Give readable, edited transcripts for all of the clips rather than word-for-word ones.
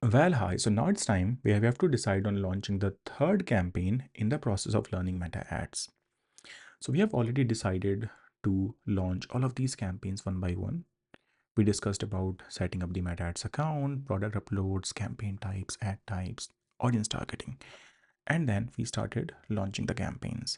Well, hi. So now it's time where we have to decide on launching the third campaign in the process of learning meta ads. So we have already decided to launch all of these campaigns one by one. We discussed about setting up the meta ads account, product uploads, campaign types, ad types, audience targeting, and then we started launching the campaigns.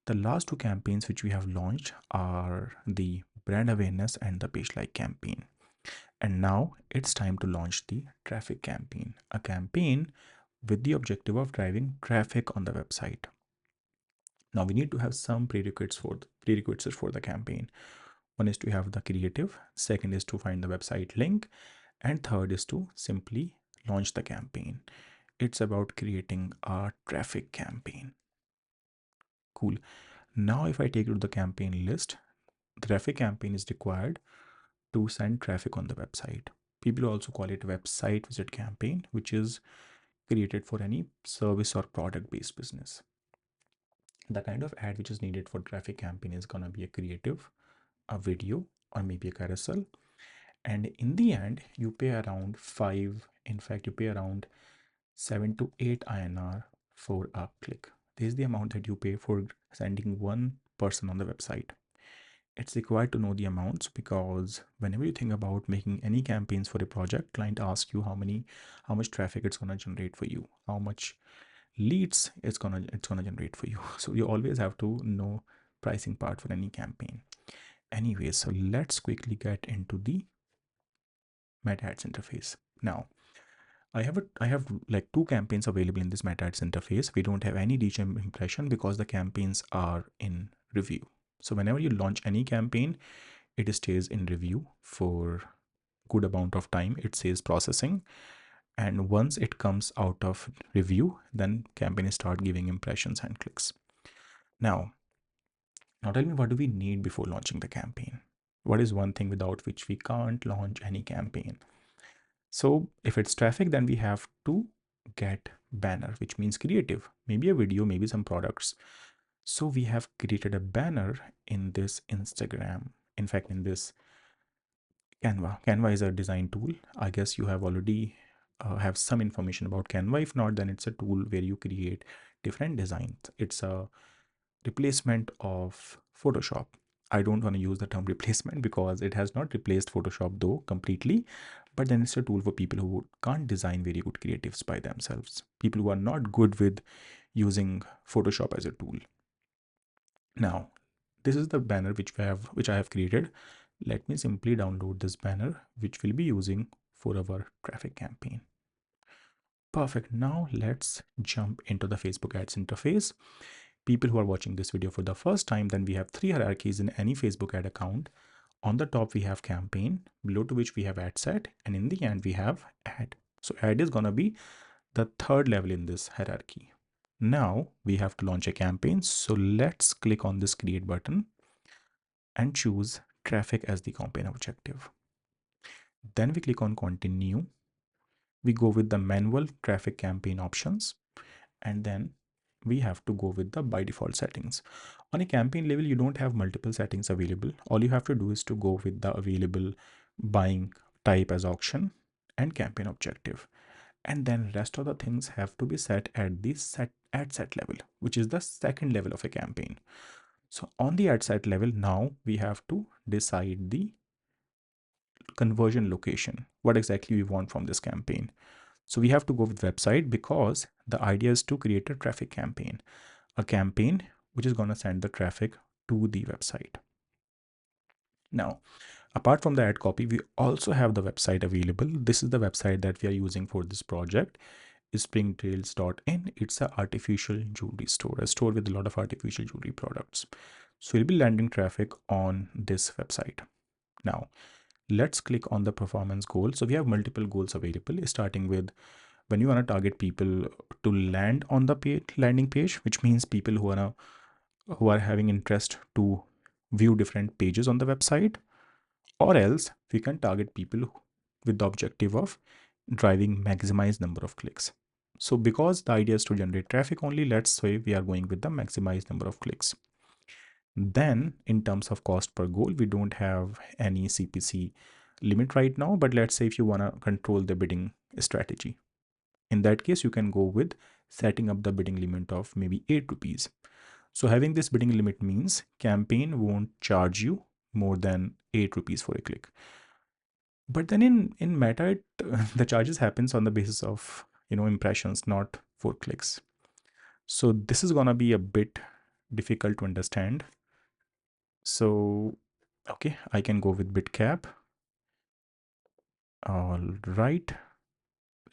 The last two campaigns which we have launched are the brand awareness and the page like campaign. And now it's time to launch the traffic campaign, a campaign with the objective of driving traffic on the website. Now we need to have some prerequisites for the campaign. One is to have the creative, second is to find the website link, and third is to simply launch the campaign. It's about creating a traffic campaign. Cool. Now if I take you to the campaign list, the traffic campaign is required to send traffic on the website. People also call it website visit campaign, which is created for any service or product based business. The kind of ad which is needed for traffic campaign is going to be a creative, a video, or maybe a carousel. And in the end, you pay around you pay around 7 to 8 INR for a click. This is the amount that you pay for sending one person on the website. It's required to know the amounts because whenever you think about making any campaigns for a project, client asks you how much traffic it's going to generate for you, how much leads it's gonna generate for you. So you always have to know pricing part for any campaign. Anyway, so let's quickly get into the meta ads interface. Now I have like two campaigns available in this meta ads interface. We don't have any reach impression because the campaigns are in review. So whenever you launch any campaign, it stays in review for good amount of time. It says processing, and once it comes out of review, then campaign start giving impressions and clicks. Now tell me, what do we need before launching the campaign? What is one thing without which we can't launch any campaign? So if it's traffic, then we have to get banner, which means creative, maybe a video, maybe some products. So we have created a banner in this Instagram, in fact in this Canva is a design tool. I guess you have already have some information about Canva. If not, then it's a tool where you create different designs. It's a replacement of Photoshop. I don't want to use the term replacement because it has not replaced Photoshop though completely, but then it's a tool for people who can't design very good creatives by themselves. People who are not good with using Photoshop as a tool. Now, this is the banner which I have created. Let me simply download this banner, which we'll be using for our traffic campaign. Perfect. Now let's jump into the Facebook ads interface. People who are watching this video for the first time, then we have three hierarchies in any Facebook ad account. On the top, we have campaign, below to which we have ad set, and in the end, we have ad. So ad is gonna be the third level in this hierarchy. Now we have to launch a campaign. So let's click on this create button and choose traffic as the campaign objective. Then we click on continue. We go with the manual traffic campaign options, and then we have to go with the by default settings. On a campaign level, you don't have multiple settings available. All you have to do is to go with the available buying type as auction and campaign objective. And then rest of the things have to be set at the ad set level, which is the second level of a campaign. So on the ad set level, now we have to decide the conversion location, what exactly we want from this campaign. So we have to go with website because the idea is to create a traffic campaign, a campaign which is going to send the traffic to the website. Now, apart from the ad copy, we also have the website available. This is the website that we are using for this project, is springtails.in. It's an artificial jewelry store, a store with a lot of artificial jewelry products. So we'll be landing traffic on this website. Now, let's click on the performance goal. So we have multiple goals available, starting with when you want to target people to land on the landing page, which means people who are having interest to view different pages on the website, or else we can target people with the objective of driving maximized number of clicks. So because the idea is to generate traffic only, let's say we are going with the maximized number of clicks. Then in terms of cost per goal, we don't have any CPC limit right now, but let's say if you want to control the bidding strategy. In that case, you can go with setting up the bidding limit of maybe 8 rupees. So having this bidding limit means campaign won't charge you more than 8 rupees for a click. But then in Meta, the charges happens on the basis of impressions, not for clicks. So this is gonna be a bit difficult to understand. So okay, I can go with bid cap. All right.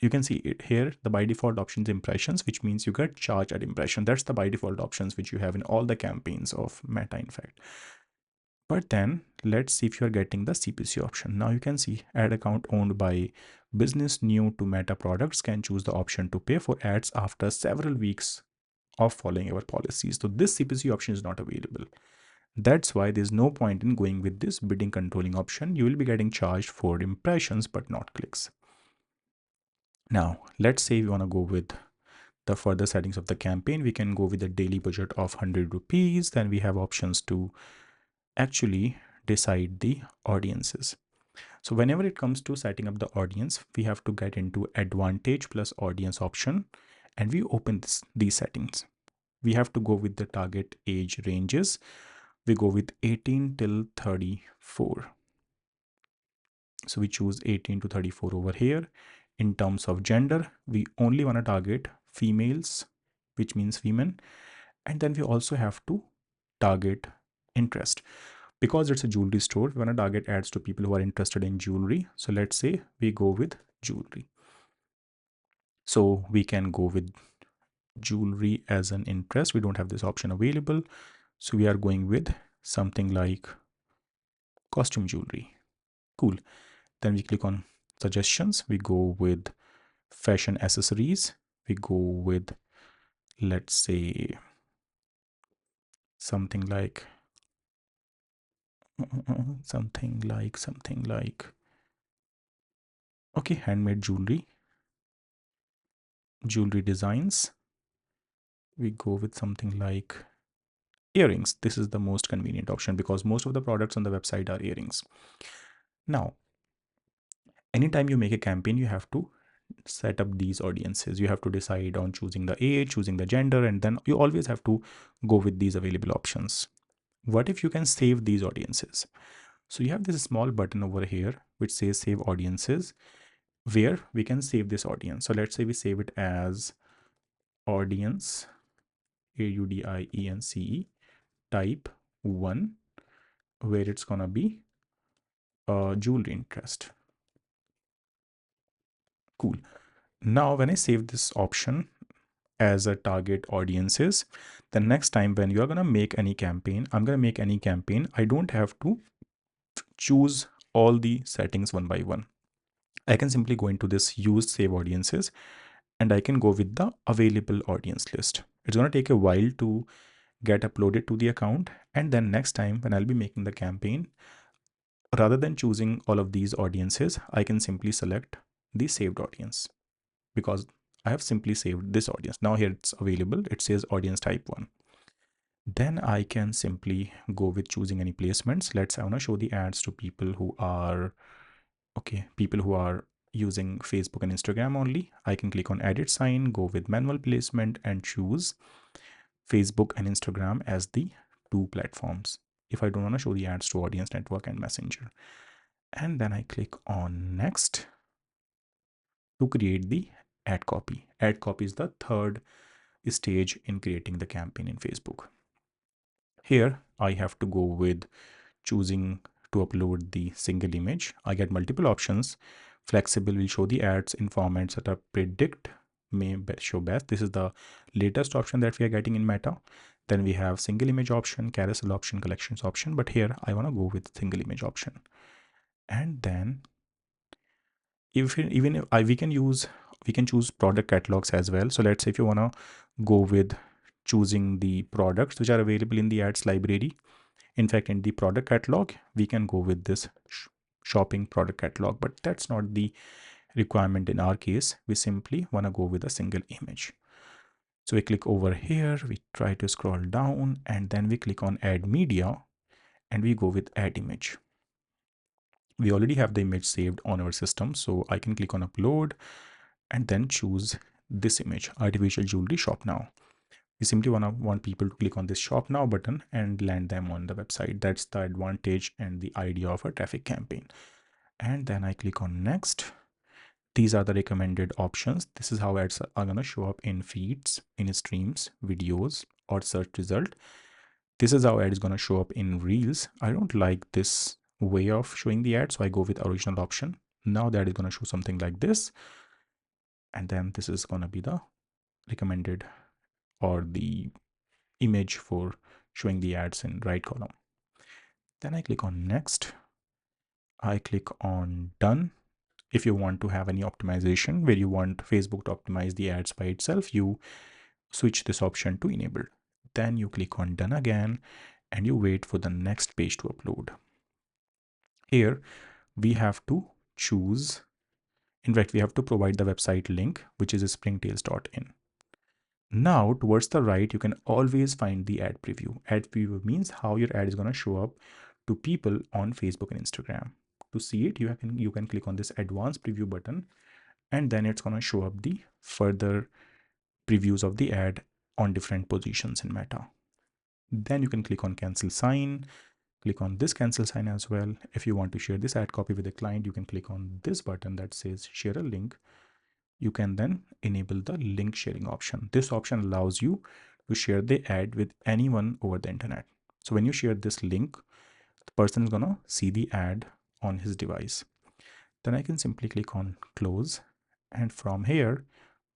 You can see it here, the by default options impressions, which means you get charged at impression. That's the by default options which you have in all the campaigns of Meta, in fact. But then let's see if you're getting the CPC option. Now you can see ad account owned by business new to Meta products can choose the option to pay for ads after several weeks of following our policies. So this CPC option is not available. That's why there's no point in going with this bidding controlling option. You will be getting charged for impressions, but not clicks. Now, let's say we want to go with the further settings of the campaign. We can go with a daily budget of 100 rupees. Then we have options to actually decide the audiences. So whenever it comes to setting up the audience, we have to get into advantage plus audience option, and we open these settings. We have to go with the target age ranges. We go with 18 till 34. So we choose 18 to 34 over here. In terms of gender, we only want to target females, which means women. And then we also have to target interest. Because it's a jewelry store, we want to target ads to people who are interested in jewelry. So let's say we go with jewelry. So we can go with jewelry as an interest. We don't have this option available. So we are going with something like costume jewelry. Cool. Then we click on suggestions. We go with fashion accessories. We go with, let's say, something like okay, handmade jewelry designs. We go with something like earrings. This is the most convenient option because most of the products on the website are earrings. Now, anytime you make a campaign, you have to set up these audiences. You have to decide on choosing the age, choosing the gender, and then you always have to go with these available options. What if you can save these audiences? So you have this small button over here which says save audiences, where we can save this audience. So let's say we save it as audience, AUDIENCE, type 1, where it's gonna be jewelry interest. Cool. Now when I save this option as a target audiences, the next time when you're gonna make any campaign, I don't have to choose all the settings one by one. I can simply go into this use save audiences and I can go with the available audience list. It's going to take a while to get uploaded to the account, and then next time when I'll be making the campaign, rather than choosing all of these audiences, I can simply select the saved audience because I have simply saved this audience. Now here it's available. It says audience type 1. Then I can simply go with choosing any placements. Let's say I want to show the ads to people who are using Facebook and Instagram only. I can click on edit sign, go with manual placement, and choose Facebook and Instagram as the two platforms if I don't want to show the ads to audience network and messenger. And then I click on next to create the ad copy. Ad copy is the third stage in creating the campaign in Facebook. Here I have to go with choosing to upload the single image. I get multiple options. Flexible will show the ads in formats that are predict may show best. This is the latest option that we are getting in Meta. Then we have single image option, carousel option, collections option, but here I want to go with single image option. And then we can choose product catalogs as well. So let's say if you want to go with choosing the products which are available in the ads library. In fact, in the product catalog, we can go with this shopping product catalog, but that's not the requirement in our case. We simply want to go with a single image. So we click over here, we try to scroll down, and then we click on add media and we go with add image. We already have the image saved on our system, so I can click on upload and then choose this image, artificial jewelry shop now. We simply want people to click on this shop now button and land them on the website. That's the advantage and the idea of a traffic campaign. And then I click on next. These are the recommended options. This is how ads are going to show up in feeds, in streams, videos, or search result. This is how ad is going to show up in reels. I don't like this way of showing the ad, so I go with original option. Now that is going to show something like this. And then this is going to be the recommended or the image for showing the ads in right column. Then I click on next. I click on done. If you want to have any optimization where you want Facebook to optimize the ads by itself, you switch this option to enabled. Then you click on done again and you wait for the next page to upload. Here we have to choose, in fact, we have to provide the website link, which is springtails.in. Now towards the right, you can always find the ad preview. Ad preview means how your ad is going to show up to people on Facebook and Instagram. To see it, you can click on this advanced preview button, and then it's going to show up the further previews of the ad on different positions in Meta. Then you can click on cancel sign, click on this cancel sign as well. If you want to share this ad copy with a client, you can click on this button that says share a link. You can then enable the link sharing option. This option allows you to share the ad with anyone over the internet. So when you share this link, the person is gonna see the ad on his device. Then I can simply click on close, and from here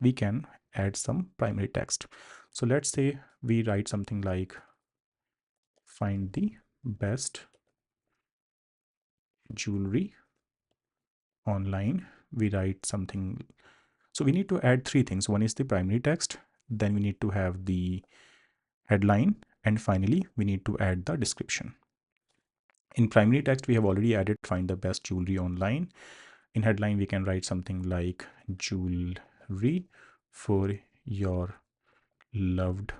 we can add some primary text. So let's say we write something like find the best jewelry online. We write something. So we need to add three things. One is the primary text, then we need to have the headline, and finally we need to add the description. In primary text, we have already added find the best jewelry online. In headline, we can write something like jewelry for your loved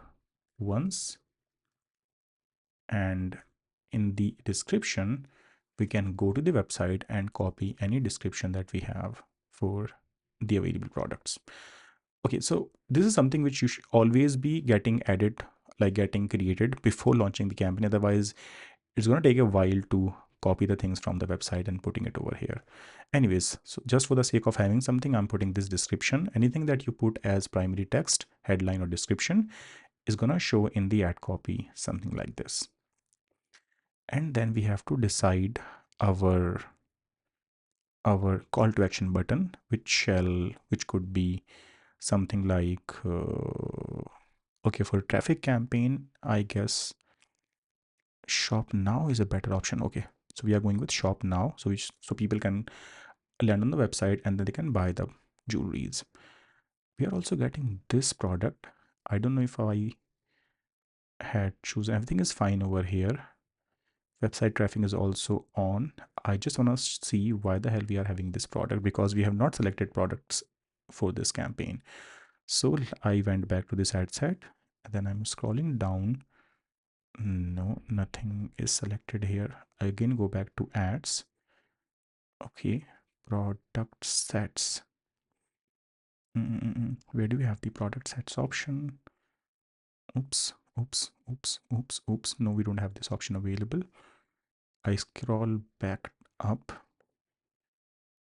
ones. And in the description, we can go to the website and copy any description that we have for the available products. Okay, so this is something which you should always be getting added, like getting created before launching the campaign. Otherwise, it's going to take a while to copy the things from the website and putting it over here. Anyways, so just for the sake of having something, I'm putting this description. Anything that you put as primary text, headline, or description is going to show in the ad copy, something like this. And then we have to decide our call to action button, which could be something like okay, for traffic campaign, I guess shop now is a better option. Okay, so we are going with shop now, so people can land on the website and then they can buy the jewelries. We are also getting this product. I don't know if I had chosen, everything is fine over here. Website traffic is also on. I just want to see why the hell we are having this product, because we have not selected products for this campaign. So I went back to this ad set and then I'm scrolling down. No, nothing is selected here. I again go back to ads. Okay, product sets. Where do we have the product sets option? Oops. No, we don't have this option available. I scroll back up.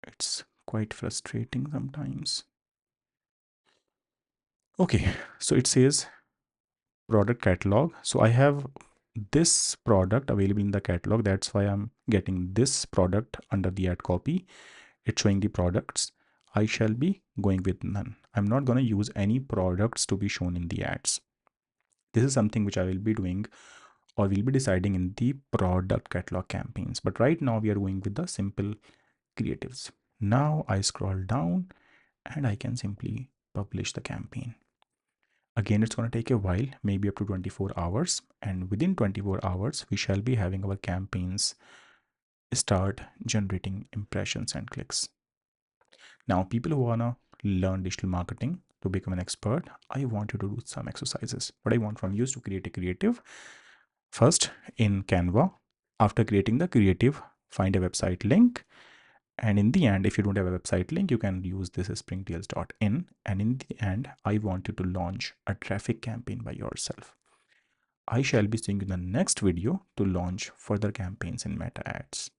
It's quite frustrating sometimes. Okay, so it says product catalog. So I have this product available in the catalog. That's why I'm getting this product under the ad copy. It's showing the products. I shall be going with none. I'm not going to use any products to be shown in the ads. This is something which I will be doing or will be deciding in the product catalog campaigns. But right now we are going with the simple creatives. Now I scroll down and I can simply publish the campaign. Again, it's going to take a while, maybe up to 24 hours. And within 24 hours, we shall be having our campaigns start generating impressions and clicks. Now, people who want to learn digital marketing to become an expert, I want you to do some exercises. What I want from you is to create a creative first in Canva. After creating the creative, find a website link. And in the end, if you don't have a website link, you can use this springtails.in. And in the end, I want you to launch a traffic campaign by yourself. I shall be seeing you in the next video to launch further campaigns in Meta Ads.